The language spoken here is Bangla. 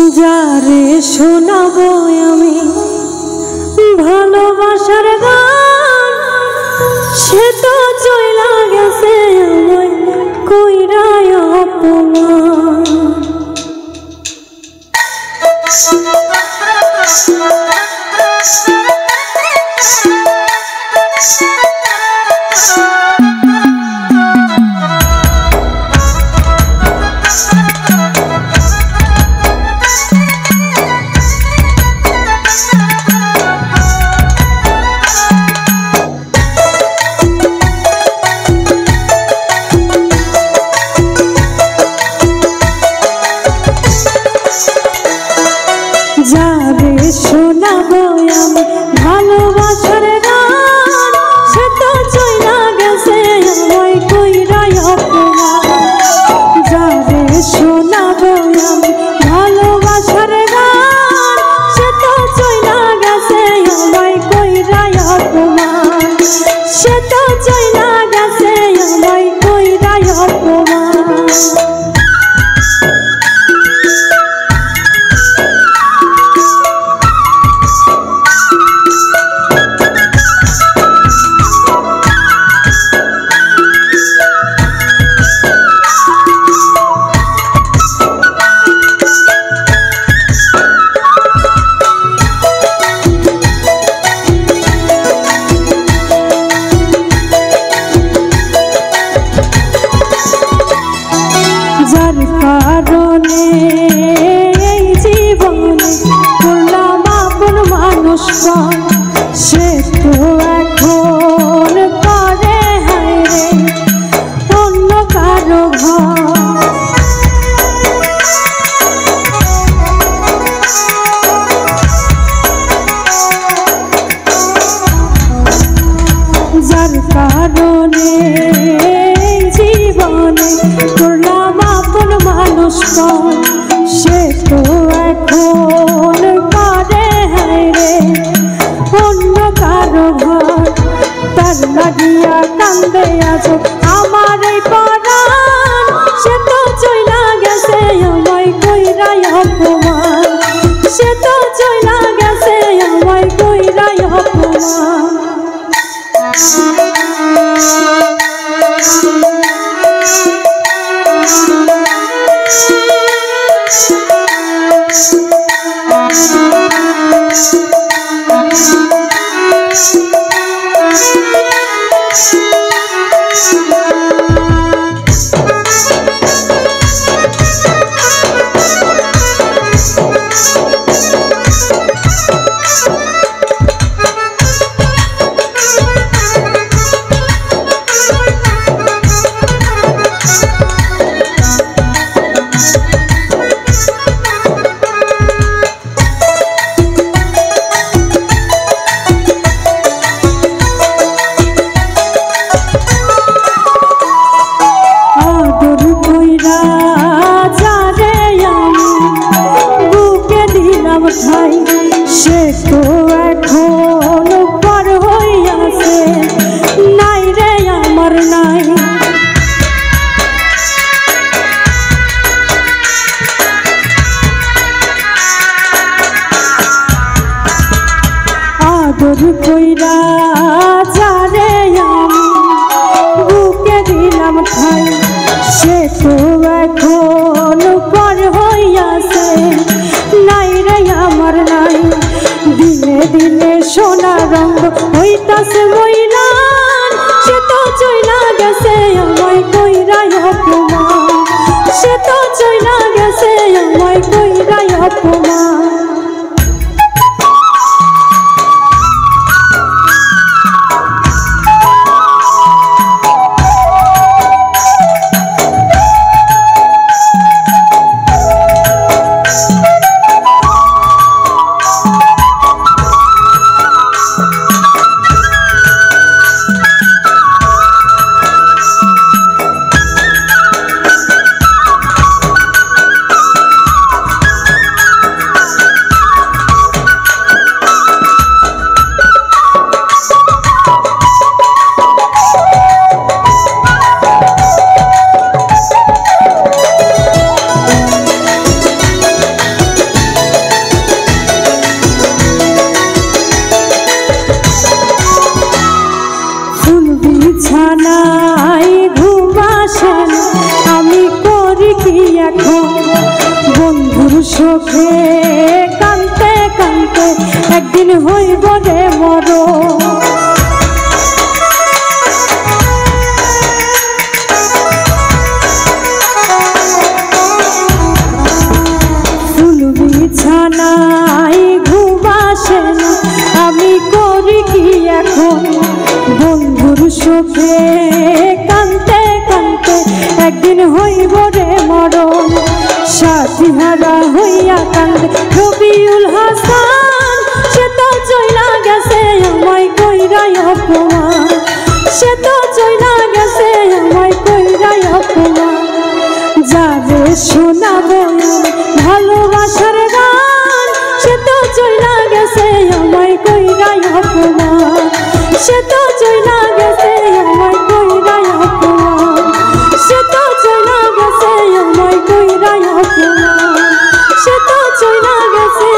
যারে শোনাবো আমি ভালোবাসার গান, সে তো চইলা গেছে আমায় কইরা অপমান। যারে শোনাবো আমি ভালোবাসার গান, সে তো চইলা গেছে আমায় কইরা অপমান। যারে শোনাবো আমি ভালোবাসার গান, সে তো চইলা গেছে আমায় কইরা অপমান। সে তো চইলা গেছে আমায় কইরা অপমান। যার কারণে এই জীবনে করলাম আপন মানুষ, সে তো এখন করে হায়রে অন্য কারো ঘর। যার কারণে জীবনে করলাম আপন মানুষ, সে তো এখন করে হায়রে অন্য কারো ঘর। তার লাগিয়া কান্দে আজ আমার এই পরাণ, সে তো চইলা গেছে আমায় কইরা অপমান। সে তো চইলা গেছে আমায় কইরা অপমান। সে তো এখন পর হইয়াছে, নাই রে আমার নাই। আদর কইরা যারে আমি বুকে দিলাম ঠাই, সে তো এখন পর হইয়াছে, নাই রে আমার নাই। দিনে দিনে সোনা রঙ হইতাছে মইলান, সে তো চইলা গেছে আমায় কইরা অপমান। সে তো চইলা গেছে আমায় কইরা অপমান। এখন বন্ধুর শোকে কানতে কানতে একদিন হইব রে মরণ। বিছানায় ঘুম আসে না, আমি করি কি এখন বন্ধুর শোকে কানতে কানতে একদিন হইব রে মরণ। সাথীহারা হইয়া কান্দে রবিউল হাসান, সে তো চইলা গেছে আমায় কইরাই অপমান, সে তো চইলা গেছে আমায় কইরাই অপমান। যারে শোনাবো ভালোবাসার গান, সে তো চইলা গেছে আমায় কইরাই অপমান, সে তো চইলা গেছে আমায় কইরাই অপমান, সে তো চইলা গেছে আমায় কইরাই অপমান, সে তো চইলা গেছে